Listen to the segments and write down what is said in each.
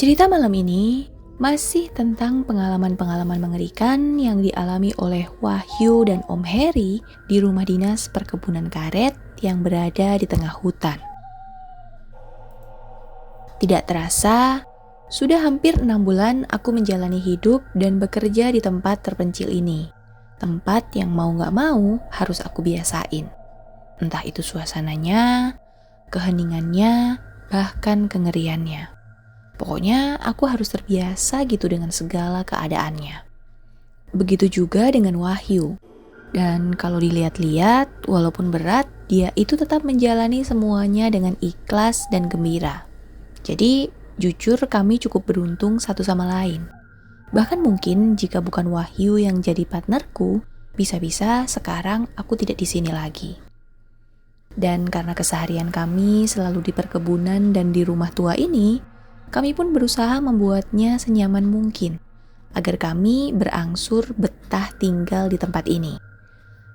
Cerita malam ini masih tentang pengalaman-pengalaman mengerikan yang dialami oleh Wahyu dan Om Heri di rumah dinas perkebunan karet yang berada di tengah hutan. Tidak terasa, sudah hampir 6 bulan aku menjalani hidup dan bekerja di tempat terpencil ini. Tempat yang mau gak mau harus aku biasain. Entah itu suasananya, keheningannya, bahkan kengeriannya. Pokoknya aku harus terbiasa gitu dengan segala keadaannya. Begitu juga dengan Wahyu. Dan kalau dilihat-lihat, walaupun berat, dia itu tetap menjalani semuanya dengan ikhlas dan gembira. Jadi, jujur kami cukup beruntung satu sama lain. Bahkan mungkin jika bukan Wahyu yang jadi partnerku, bisa-bisa sekarang aku tidak di sini lagi. Dan karena keseharian kami selalu di perkebunan dan di rumah tua ini, kami pun berusaha membuatnya senyaman mungkin, agar kami berangsur betah tinggal di tempat ini.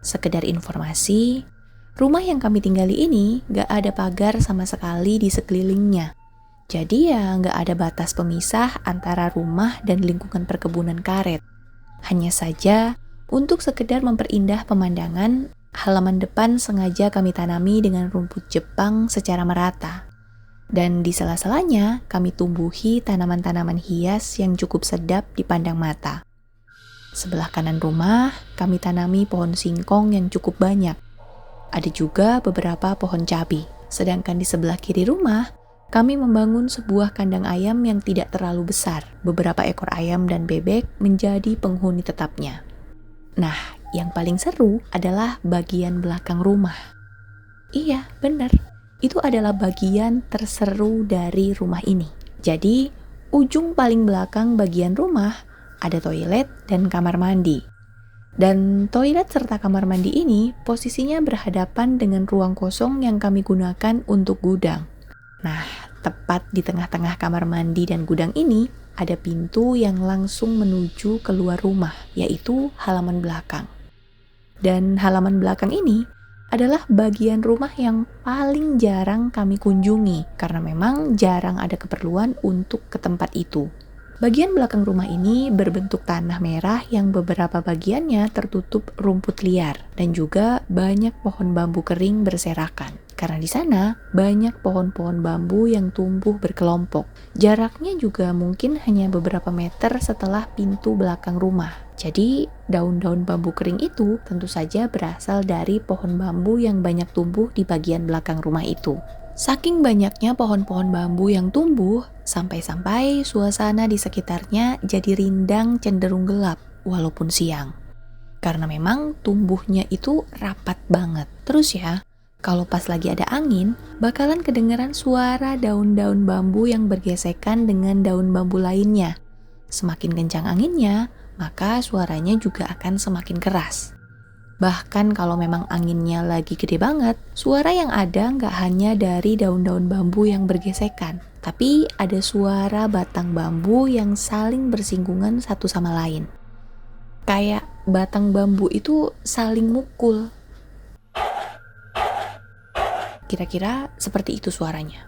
Sekedar informasi, rumah yang kami tinggali ini gak ada pagar sama sekali di sekelilingnya. Jadi ya gak ada batas pemisah antara rumah dan lingkungan perkebunan karet. Hanya saja, untuk sekedar memperindah pemandangan, halaman depan sengaja kami tanami dengan rumput Jepang secara merata. Dan di sela-selanya kami tumbuhi tanaman-tanaman hias yang cukup sedap dipandang mata. Sebelah kanan rumah kami tanami pohon singkong yang cukup banyak. Ada juga beberapa pohon cabai. Sedangkan di sebelah kiri rumah kami membangun sebuah kandang ayam yang tidak terlalu besar. Beberapa ekor ayam dan bebek menjadi penghuni tetapnya. Nah, yang paling seru adalah bagian belakang rumah. Iya, benar. Itu adalah bagian terseru dari rumah ini. Jadi, ujung paling belakang bagian rumah ada toilet dan kamar mandi. Dan toilet serta kamar mandi ini posisinya berhadapan dengan ruang kosong yang kami gunakan untuk gudang. Nah, tepat di tengah-tengah kamar mandi dan gudang ini ada pintu yang langsung menuju keluar rumah, yaitu halaman belakang. Dan halaman belakang ini adalah bagian rumah yang paling jarang kami kunjungi karena memang jarang ada keperluan untuk ke tempat itu. Bagian belakang rumah ini berbentuk tanah merah yang beberapa bagiannya tertutup rumput liar dan juga banyak pohon bambu kering berserakan. Karena di sana banyak pohon-pohon bambu yang tumbuh berkelompok. Jaraknya juga mungkin hanya beberapa meter setelah pintu belakang rumah. Jadi daun-daun bambu kering itu tentu saja berasal dari pohon bambu yang banyak tumbuh di bagian belakang rumah itu. Saking banyaknya pohon-pohon bambu yang tumbuh, sampai-sampai suasana di sekitarnya jadi rindang cenderung gelap walaupun siang. Karena memang tumbuhnya itu rapat banget. Terus ya, kalau pas lagi ada angin, bakalan kedengeran suara daun-daun bambu yang bergesekan dengan daun bambu lainnya. Semakin kencang anginnya, maka suaranya juga akan semakin keras. Bahkan kalau memang anginnya lagi gede banget, suara yang ada nggak hanya dari daun-daun bambu yang bergesekan, tapi ada suara batang bambu yang saling bersinggungan satu sama lain. Kayak batang bambu itu saling mukul. Kira-kira seperti itu suaranya.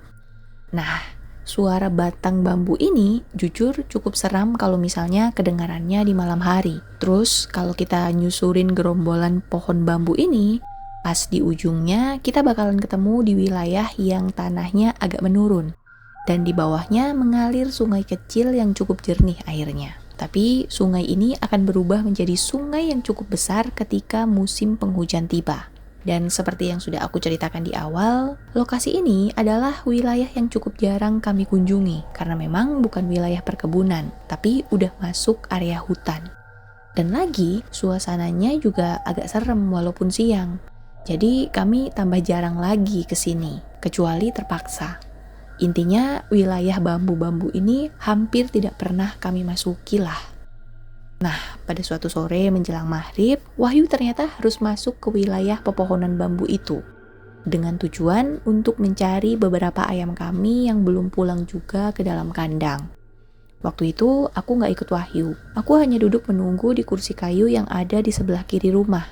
Nah, suara batang bambu ini jujur cukup seram kalau misalnya kedengarannya di malam hari. Terus kalau kita nyusurin gerombolan pohon bambu ini, pas di ujungnya kita bakalan ketemu di wilayah yang tanahnya agak menurun. Dan di bawahnya mengalir sungai kecil yang cukup jernih airnya. Tapi sungai ini akan berubah menjadi sungai yang cukup besar ketika musim penghujan tiba. Dan seperti yang sudah aku ceritakan di awal, lokasi ini adalah wilayah yang cukup jarang kami kunjungi karena memang bukan wilayah perkebunan, tapi udah masuk area hutan. Dan lagi, suasananya juga agak serem walaupun siang. Jadi kami tambah jarang lagi ke sini, kecuali terpaksa. Intinya, wilayah bambu-bambu ini hampir tidak pernah kami masuki lah. Nah, pada suatu sore menjelang maghrib, Wahyu ternyata harus masuk ke wilayah pepohonan bambu itu dengan tujuan untuk mencari beberapa ayam kami yang belum pulang juga ke dalam kandang. Waktu itu, aku gak ikut Wahyu. Aku hanya duduk menunggu di kursi kayu yang ada di sebelah kiri rumah,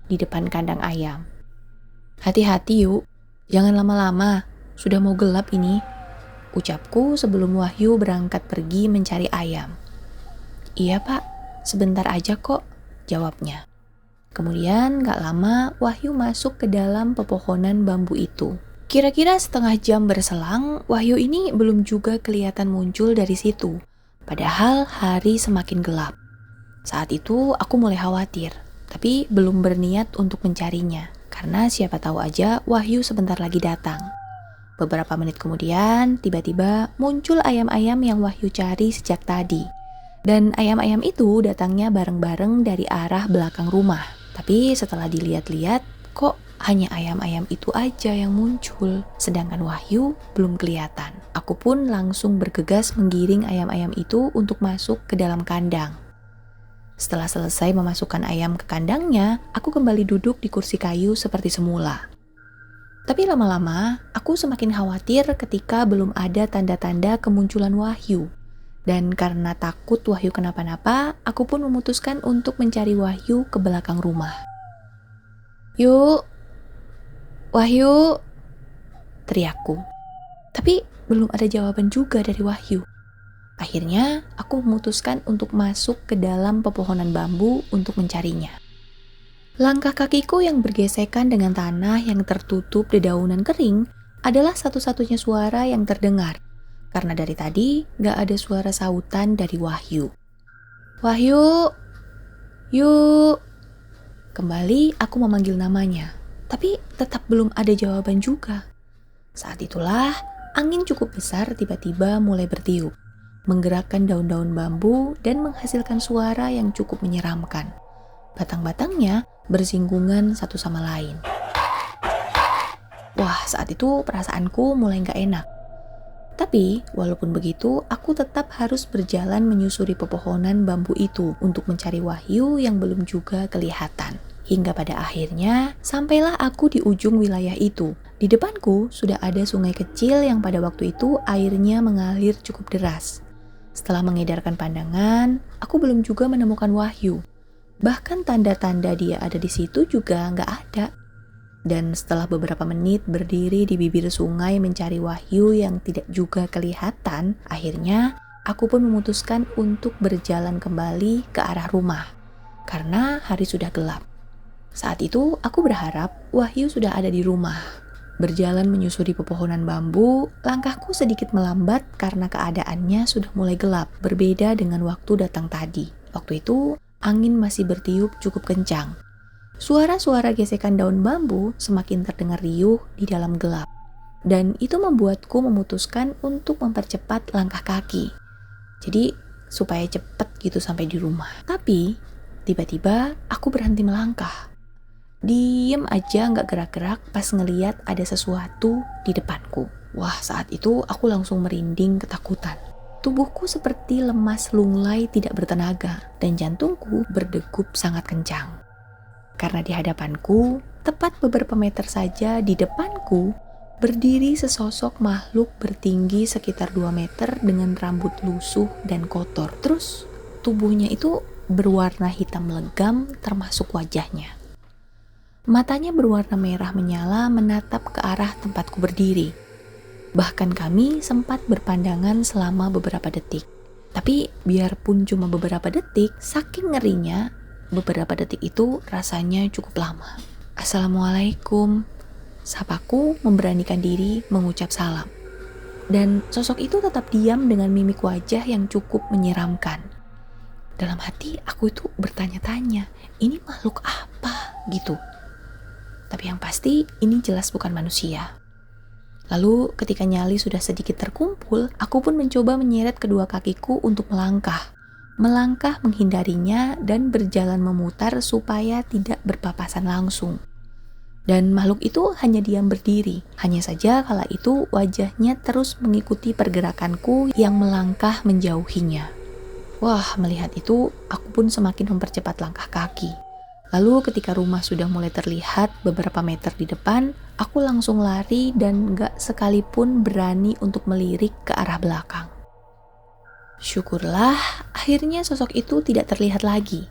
di depan kandang ayam. Hati-hati yuk, jangan lama-lama, sudah mau gelap ini. Ucapku sebelum Wahyu berangkat pergi mencari ayam. Iya Pak, sebentar aja kok, jawabnya. Kemudian gak lama Wahyu masuk ke dalam pepohonan bambu itu. Kira-kira setengah jam berselang, Wahyu ini belum juga kelihatan muncul dari situ. Padahal hari semakin gelap. Saat itu aku mulai khawatir, tapi belum berniat untuk mencarinya. Karena siapa tahu aja Wahyu sebentar lagi datang. Beberapa menit kemudian, tiba-tiba muncul ayam-ayam yang Wahyu cari sejak tadi. Dan ayam-ayam itu datangnya bareng-bareng dari arah belakang rumah. Tapi setelah dilihat-lihat, kok hanya ayam-ayam itu aja yang muncul, sedangkan Wahyu belum kelihatan. Aku pun langsung bergegas menggiring ayam-ayam itu untuk masuk ke dalam kandang. Setelah selesai memasukkan ayam ke kandangnya, aku kembali duduk di kursi kayu seperti semula. Tapi lama-lama, aku semakin khawatir ketika belum ada tanda-tanda kemunculan Wahyu. Dan karena takut Wahyu kenapa-napa, aku pun memutuskan untuk mencari Wahyu ke belakang rumah. "Yuk, Wahyu!" teriakku. Tapi belum ada jawaban juga dari Wahyu. Akhirnya, aku memutuskan untuk masuk ke dalam pepohonan bambu untuk mencarinya. Langkah kakiku yang bergesekan dengan tanah yang tertutup dedaunan kering adalah satu-satunya suara yang terdengar. Karena dari tadi gak ada suara sautan dari Wahyu. "Wahyu! Yuk!" Kembali aku memanggil namanya, tapi tetap belum ada jawaban juga. Saat itulah angin cukup besar tiba-tiba mulai bertiup, menggerakkan daun-daun bambu dan menghasilkan suara yang cukup menyeramkan. Batang-batangnya bersinggungan satu sama lain. Wah, saat itu perasaanku mulai gak enak. Tapi, walaupun begitu, aku tetap harus berjalan menyusuri pepohonan bambu itu untuk mencari Wahyu yang belum juga kelihatan. Hingga pada akhirnya, sampailah aku di ujung wilayah itu. Di depanku sudah ada sungai kecil yang pada waktu itu airnya mengalir cukup deras. Setelah mengedarkan pandangan, aku belum juga menemukan Wahyu. Bahkan tanda-tanda dia ada di situ juga nggak ada. Dan setelah beberapa menit berdiri di bibir sungai mencari Wahyu yang tidak juga kelihatan, akhirnya aku pun memutuskan untuk berjalan kembali ke arah rumah, karena hari sudah gelap. Saat itu aku berharap Wahyu sudah ada di rumah. Berjalan menyusuri pepohonan bambu, langkahku sedikit melambat karena keadaannya sudah mulai gelap, berbeda dengan waktu datang tadi. Waktu itu angin masih bertiup cukup kencang. Suara-suara gesekan daun bambu semakin terdengar riuh di dalam gelap. Dan itu membuatku memutuskan untuk mempercepat langkah kaki. Jadi supaya cepat gitu sampai di rumah. Tapi tiba-tiba aku berhenti melangkah. Diem aja gak gerak-gerak pas ngeliat ada sesuatu di depanku. Wah, saat itu aku langsung merinding ketakutan. Tubuhku seperti lemas lunglai tidak bertenaga dan jantungku berdegup sangat kencang. Karena di hadapanku, tepat beberapa meter saja di depanku, berdiri sesosok makhluk bertinggi sekitar 2 meter dengan rambut lusuh dan kotor. Terus tubuhnya itu berwarna hitam legam termasuk wajahnya. Matanya berwarna merah menyala menatap ke arah tempatku berdiri. Bahkan kami sempat berpandangan selama beberapa detik. Tapi biarpun cuma beberapa detik, saking ngerinya, beberapa detik itu rasanya cukup lama. "Assalamualaikum," sapaku memberanikan diri mengucap salam. Dan sosok itu tetap diam dengan mimik wajah yang cukup menyeramkan. Dalam hati aku itu bertanya-tanya, ini makhluk apa gitu. Tapi yang pasti ini jelas bukan manusia. Lalu ketika nyali sudah sedikit terkumpul, aku pun mencoba menyeret kedua kakiku untuk melangkah menghindarinya dan berjalan memutar supaya tidak berpapasan langsung. Dan makhluk itu hanya diam berdiri. Hanya saja kala itu wajahnya terus mengikuti pergerakanku yang melangkah menjauhinya. Wah, melihat itu aku pun semakin mempercepat langkah kaki. Lalu ketika rumah sudah mulai terlihat beberapa meter di depan, aku langsung lari dan gak sekalipun berani untuk melirik ke arah belakang. Syukurlah, akhirnya sosok itu tidak terlihat lagi.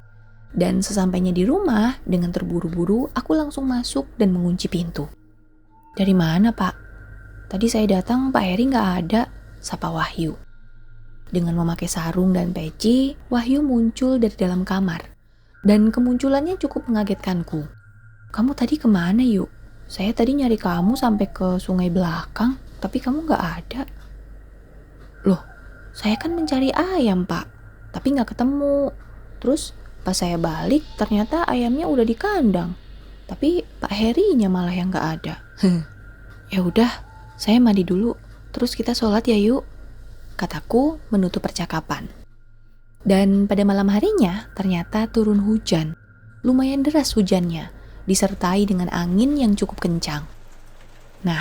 Dan sesampainya di rumah, dengan terburu-buru, aku langsung masuk dan mengunci pintu. "Dari mana, Pak? Tadi saya datang, Pak Heri nggak ada," sapa Wahyu. Dengan memakai sarung dan peci, Wahyu muncul dari dalam kamar. Dan kemunculannya cukup mengagetkanku. "Kamu tadi kemana, Yuk? Saya tadi nyari kamu sampai ke sungai belakang, tapi kamu gak ada." "Loh, saya kan mencari ayam, Pak, tapi gak ketemu. Terus pas saya balik, ternyata ayamnya udah di kandang. Tapi Pak Herinya malah yang gak ada." "Ya udah, saya mandi dulu, terus kita sholat ya Yuk," kataku menutup percakapan. Dan pada malam harinya ternyata turun hujan. Lumayan deras hujannya, disertai dengan angin yang cukup kencang. Nah,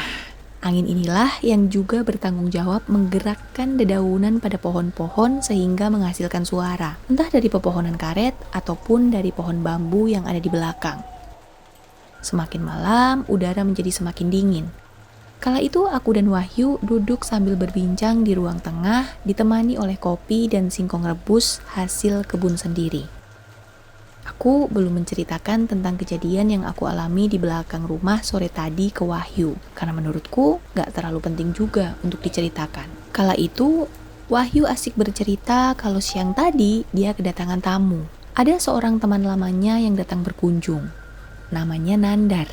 angin inilah yang juga bertanggung jawab menggerakkan dedaunan pada pohon-pohon sehingga menghasilkan suara, entah dari pepohonan karet ataupun dari pohon bambu yang ada di belakang. Semakin malam, udara menjadi semakin dingin. Kala itu aku dan Wahyu duduk sambil berbincang di ruang tengah, ditemani oleh kopi dan singkong rebus hasil kebun sendiri. Aku belum menceritakan tentang kejadian yang aku alami di belakang rumah sore tadi ke Wahyu, karena menurutku gak terlalu penting juga untuk diceritakan. Kala itu, Wahyu asik bercerita kalau siang tadi dia kedatangan tamu. Ada seorang teman lamanya yang datang berkunjung. Namanya Nandar.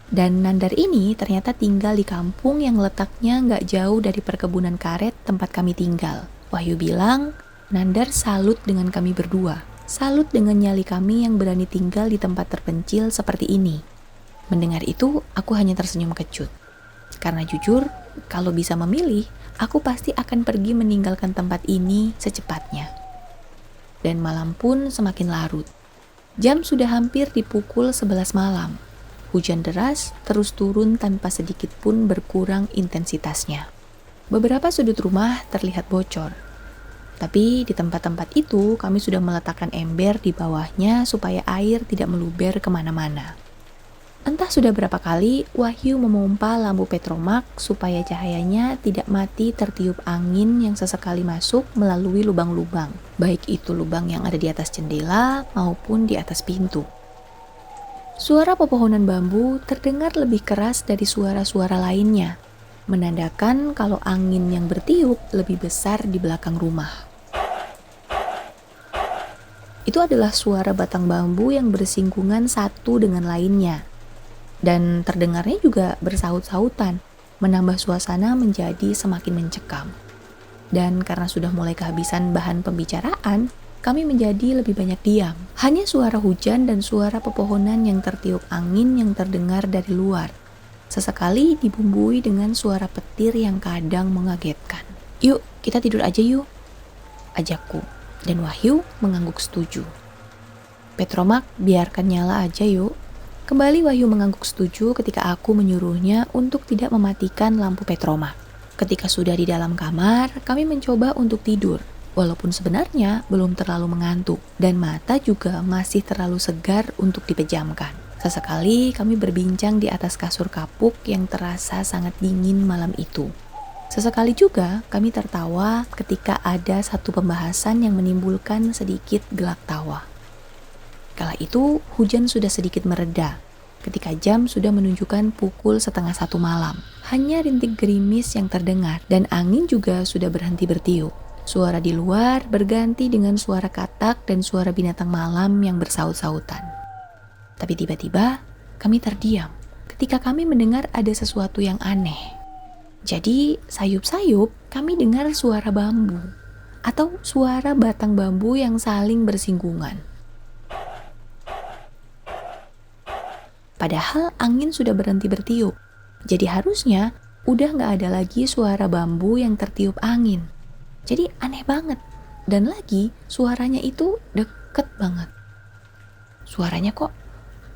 Dan Nandar ini ternyata tinggal di kampung yang letaknya gak jauh dari perkebunan karet tempat kami tinggal. Wahyu bilang, Nandar salut dengan kami berdua. Salut dengan nyali kami yang berani tinggal di tempat terpencil seperti ini. Mendengar itu, aku hanya tersenyum kecut. Karena jujur, kalau bisa memilih, aku pasti akan pergi meninggalkan tempat ini secepatnya. Dan malam pun semakin larut. Jam sudah hampir di pukul 11 malam. Hujan deras terus turun tanpa sedikit pun berkurang intensitasnya. Beberapa sudut rumah terlihat bocor. Tapi di tempat-tempat itu kami sudah meletakkan ember di bawahnya supaya air tidak meluber kemana-mana. Entah sudah berapa kali Wahyu memompa lampu petromak supaya cahayanya tidak mati tertiup angin yang sesekali masuk melalui lubang-lubang, baik itu lubang yang ada di atas jendela maupun di atas pintu. Suara pepohonan bambu terdengar lebih keras dari suara-suara lainnya, menandakan kalau angin yang bertiup lebih besar di belakang rumah. Itu adalah suara batang bambu yang bersinggungan satu dengan lainnya. Dan terdengarnya juga bersaut-sautan, menambah suasana menjadi semakin mencekam. Dan karena sudah mulai kehabisan bahan pembicaraan, kami menjadi lebih banyak diam. Hanya suara hujan dan suara pepohonan yang tertiup angin yang terdengar dari luar. Sesekali dibumbui dengan suara petir yang kadang mengagetkan. "Yuk, kita tidur aja yuk," ajakku. Dan Wahyu mengangguk setuju. "Petromak, biarkan nyala aja yuk." Kembali Wahyu mengangguk setuju ketika aku menyuruhnya untuk tidak mematikan lampu petromak. Ketika sudah di dalam kamar, kami mencoba untuk tidur. Walaupun sebenarnya belum terlalu mengantuk dan mata juga masih terlalu segar untuk dipejamkan. Sesekali kami berbincang di atas kasur kapuk yang terasa sangat dingin malam itu. Sesekali juga kami tertawa ketika ada satu pembahasan yang menimbulkan sedikit gelak tawa. Kala itu hujan sudah sedikit mereda, ketika jam sudah menunjukkan pukul 12:30 malam. Hanya rintik gerimis yang terdengar dan angin juga sudah berhenti bertiup. Suara di luar berganti dengan suara katak dan suara binatang malam yang bersaut-sautan. Tapi tiba-tiba kami terdiam ketika kami mendengar ada sesuatu yang aneh. Jadi sayup-sayup kami dengar suara bambu atau suara batang bambu yang saling bersinggungan. Padahal angin sudah berhenti bertiup, jadi harusnya udah gak ada lagi suara bambu yang tertiup angin. Jadi aneh banget, dan lagi suaranya itu deket banget. Suaranya kok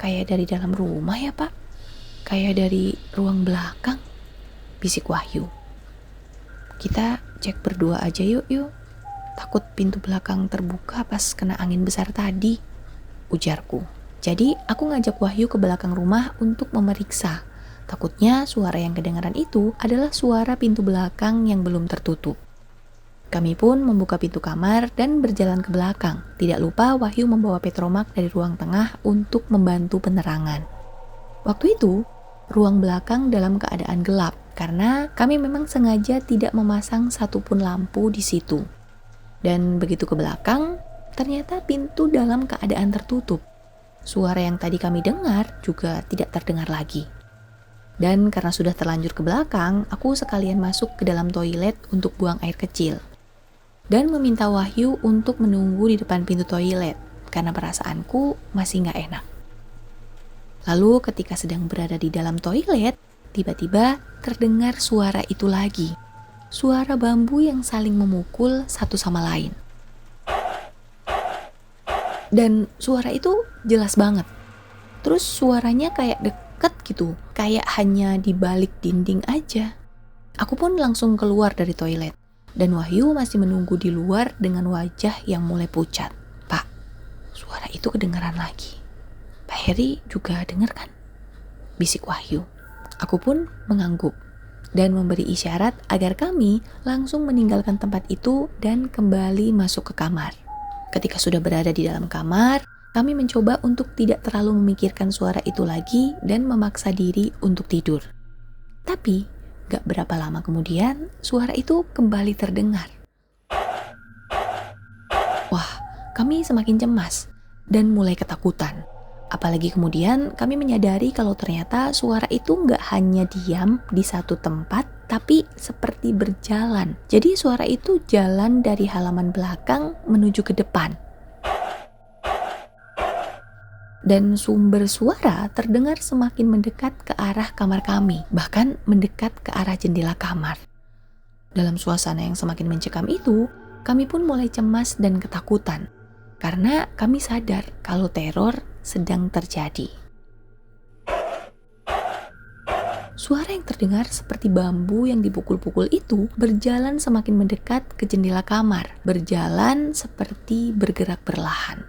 kayak dari dalam rumah ya Pak? Kayak dari ruang belakang, bisik Wahyu. "Kita cek berdua aja yuk. Takut pintu belakang terbuka pas kena angin besar tadi," ujarku. Jadi aku ngajak Wahyu ke belakang rumah untuk memeriksa. Takutnya suara yang kedengaran itu adalah suara pintu belakang yang belum tertutup. Kami pun membuka pintu kamar dan berjalan ke belakang. Tidak lupa Wahyu membawa petromak dari ruang tengah untuk membantu penerangan. Waktu itu, ruang belakang dalam keadaan gelap karena kami memang sengaja tidak memasang satupun lampu di situ. Dan begitu ke belakang, ternyata pintu dalam keadaan tertutup. Suara yang tadi kami dengar juga tidak terdengar lagi. Dan karena sudah terlanjur ke belakang, aku sekalian masuk ke dalam toilet untuk buang air kecil. Dan meminta Wahyu untuk menunggu di depan pintu toilet, karena perasaanku masih gak enak. Lalu ketika sedang berada di dalam toilet, tiba-tiba terdengar suara itu lagi. Suara bambu yang saling memukul satu sama lain. Dan suara itu jelas banget. Terus suaranya kayak deket gitu, kayak hanya di balik dinding aja. Aku pun langsung keluar dari toilet, dan Wahyu masih menunggu di luar dengan wajah yang mulai pucat. "Pak, suara itu kedengaran lagi. Pak Heri juga dengar kan?" bisik Wahyu. Aku pun mengangguk dan memberi isyarat agar kami langsung meninggalkan tempat itu dan kembali masuk ke kamar. Ketika sudah berada di dalam kamar, kami mencoba untuk tidak terlalu memikirkan suara itu lagi dan memaksa diri untuk tidur. Tapi, gak berapa lama kemudian, suara itu kembali terdengar. Wah, kami semakin cemas dan mulai ketakutan. Apalagi kemudian kami menyadari kalau ternyata suara itu gak hanya diam di satu tempat, tapi seperti berjalan. Jadi suara itu jalan dari halaman belakang menuju ke depan. Dan sumber suara terdengar semakin mendekat ke arah kamar kami, bahkan mendekat ke arah jendela kamar. Dalam suasana yang semakin mencekam itu, kami pun mulai cemas dan ketakutan, karena kami sadar kalau teror sedang terjadi. Suara yang terdengar seperti bambu yang dipukul-pukul itu berjalan semakin mendekat ke jendela kamar, berjalan seperti bergerak perlahan.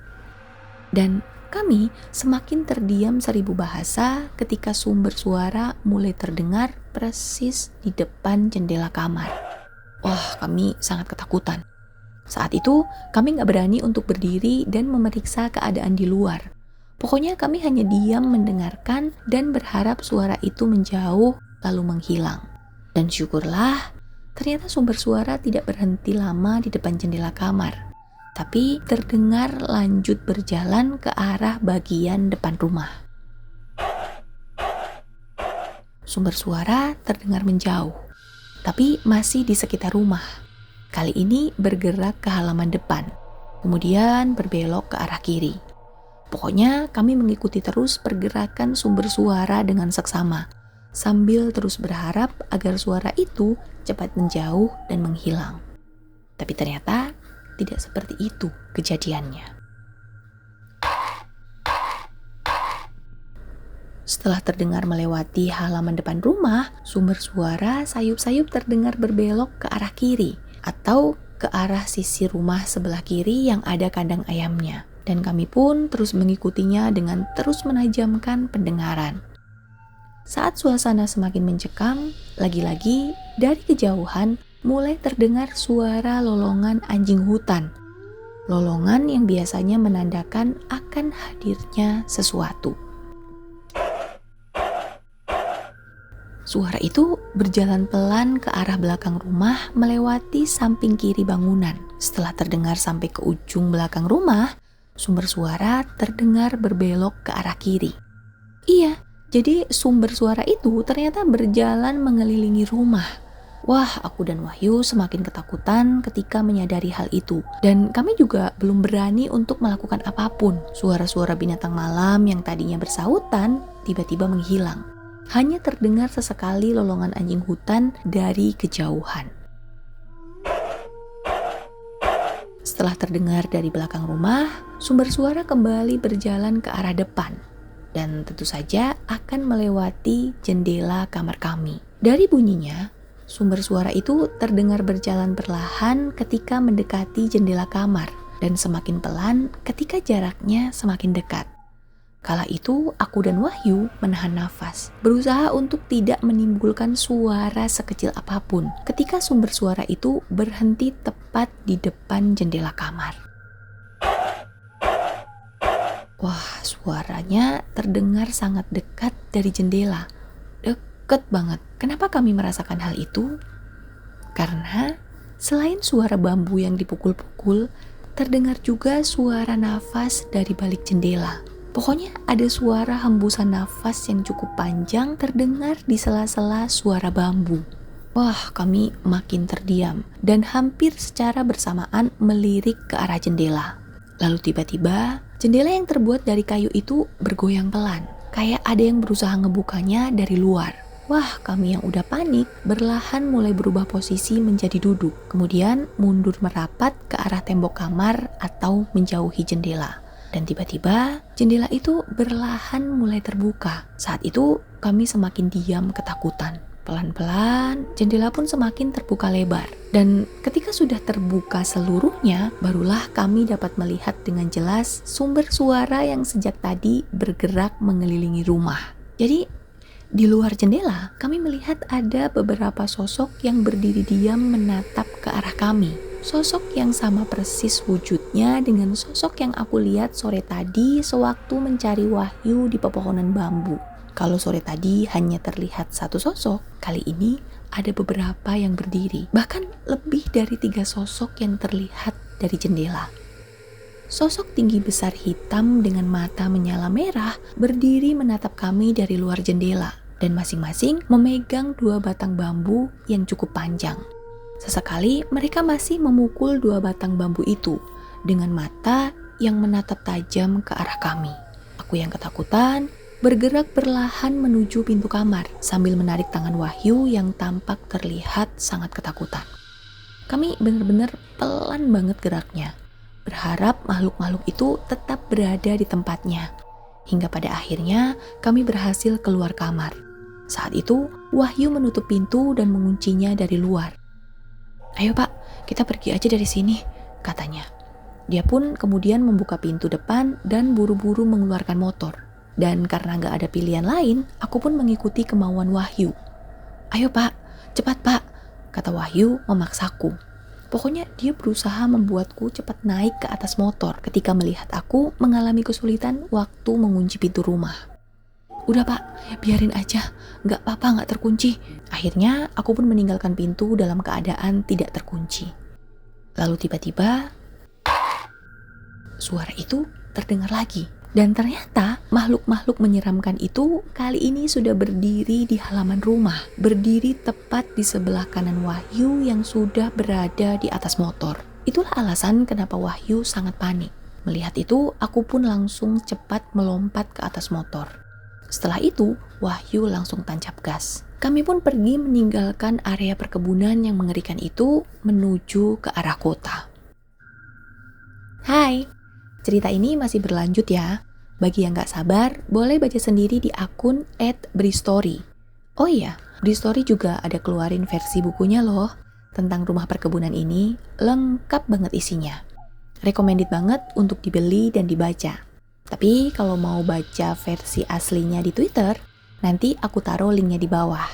Dan kami semakin terdiam 1000 bahasa ketika sumber suara mulai terdengar persis di depan jendela kamar. Wah, kami sangat ketakutan. Saat itu, kami gak berani untuk berdiri dan memeriksa keadaan di luar. Pokoknya kami hanya diam mendengarkan dan berharap suara itu menjauh lalu menghilang. Dan syukurlah, ternyata sumber suara tidak berhenti lama di depan jendela kamar, tapi terdengar lanjut berjalan ke arah bagian depan rumah. Sumber suara terdengar menjauh, tapi masih di sekitar rumah. Kali ini bergerak ke halaman depan, kemudian berbelok ke arah kiri. Pokoknya kami mengikuti terus pergerakan sumber suara dengan seksama, sambil terus berharap agar suara itu cepat menjauh dan menghilang. Tapi ternyata tidak seperti itu kejadiannya. Setelah terdengar melewati halaman depan rumah, sumber suara sayup-sayup terdengar berbelok ke arah kiri atau ke arah sisi rumah sebelah kiri yang ada kandang ayamnya. Dan kami pun terus mengikutinya dengan terus menajamkan pendengaran. Saat suasana semakin mencekam, lagi-lagi dari kejauhan mulai terdengar suara lolongan anjing hutan. Lolongan yang biasanya menandakan akan hadirnya sesuatu. Suara itu berjalan pelan ke arah belakang rumah melewati samping kiri bangunan. Setelah terdengar sampai ke ujung belakang rumah, sumber suara terdengar berbelok ke arah kiri. Iya, jadi sumber suara itu ternyata berjalan mengelilingi rumah. Wah, aku dan Wahyu semakin ketakutan ketika menyadari hal itu. Dan kami juga belum berani untuk melakukan apapun. Suara-suara binatang malam yang tadinya bersautan tiba-tiba menghilang. Hanya terdengar sesekali lolongan anjing hutan dari kejauhan. Setelah terdengar dari belakang rumah, sumber suara kembali berjalan ke arah depan dan tentu saja akan melewati jendela kamar kami. Dari bunyinya, sumber suara itu terdengar berjalan perlahan ketika mendekati jendela kamar dan semakin pelan ketika jaraknya semakin dekat. Kala itu, aku dan Wahyu menahan nafas, berusaha untuk tidak menimbulkan suara sekecil apapun ketika sumber suara itu berhenti tepat di depan jendela kamar. Wah, suaranya terdengar sangat dekat dari jendela. deket banget. Kenapa kami merasakan hal itu? Karena selain suara bambu yang dipukul-pukul, terdengar juga suara nafas dari balik jendela. Pokoknya ada suara hembusan nafas yang cukup panjang terdengar di sela-sela suara bambu. Wah, kami makin terdiam dan hampir secara bersamaan melirik ke arah jendela. Lalu tiba-tiba, jendela yang terbuat dari kayu itu bergoyang pelan. Kayak ada yang berusaha ngebukanya dari luar. Wah, kami yang udah panik berlahan mulai berubah posisi menjadi duduk. Kemudian mundur merapat ke arah tembok kamar atau menjauhi jendela. Dan tiba-tiba jendela itu berlahan mulai terbuka. Saat itu kami semakin diam ketakutan. Pelan-pelan jendela pun semakin terbuka lebar. Dan ketika sudah terbuka seluruhnya, barulah kami dapat melihat dengan jelas sumber suara yang sejak tadi bergerak mengelilingi rumah. Jadi di luar jendela, kami melihat ada beberapa sosok yang berdiri diam menatap ke arah kami. Sosok yang sama persis wujudnya dengan sosok yang aku lihat sore tadi sewaktu mencari Wahyu di pepohonan bambu. Kalau sore tadi hanya terlihat satu sosok, kali ini ada beberapa yang berdiri. Bahkan lebih dari 3 sosok yang terlihat dari jendela. Sosok tinggi besar hitam dengan mata menyala merah berdiri menatap kami dari luar jendela dan masing-masing memegang 2 batang bambu yang cukup panjang. Sesekali mereka masih memukul 2 batang bambu itu dengan mata yang menatap tajam ke arah kami. Aku yang ketakutan bergerak perlahan menuju pintu kamar sambil menarik tangan Wahyu yang tampak terlihat sangat ketakutan. Kami benar-benar pelan banget geraknya, berharap makhluk-makhluk itu tetap berada di tempatnya. Hingga pada akhirnya kami berhasil keluar kamar. Saat itu Wahyu menutup pintu dan menguncinya dari luar. "Ayo Pak, kita pergi aja dari sini," katanya. Dia pun kemudian membuka pintu depan dan buru-buru mengeluarkan motor. Dan karena gak ada pilihan lain, aku pun mengikuti kemauan Wahyu. "Ayo Pak, cepat Pak," kata Wahyu memaksaku. Pokoknya dia berusaha membuatku cepat naik ke atas motor ketika melihat aku mengalami kesulitan waktu mengunci pintu rumah. "Udah Pak, biarin aja, gak apa-apa gak terkunci." Akhirnya aku pun meninggalkan pintu dalam keadaan tidak terkunci. Lalu tiba-tiba suara itu terdengar lagi. Dan ternyata makhluk-makhluk menyeramkan itu kali ini sudah berdiri di halaman rumah. Berdiri tepat di sebelah kanan Wahyu yang sudah berada di atas motor. Itulah alasan kenapa Wahyu sangat panik. Melihat itu, aku pun langsung cepat melompat ke atas motor. Setelah itu, Wahyu langsung tancap gas. Kami pun pergi meninggalkan area perkebunan yang mengerikan itu menuju ke arah kota. Hai, cerita ini masih berlanjut ya. Bagi yang gak sabar, boleh baca sendiri di akun @bristory. Oh iya, Bristory juga ada keluarin versi bukunya loh. Tentang rumah perkebunan ini, lengkap banget isinya. Recommended banget untuk dibeli dan dibaca. Tapi kalau mau baca versi aslinya di Twitter, nanti aku taruh linknya di bawah.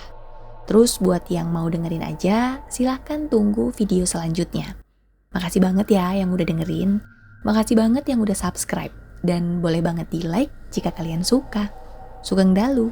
Terus buat yang mau dengerin aja, silahkan tunggu video selanjutnya. Makasih banget ya yang udah dengerin. Makasih banget yang udah subscribe. Dan boleh banget di like jika kalian suka. Sugeng Dalu.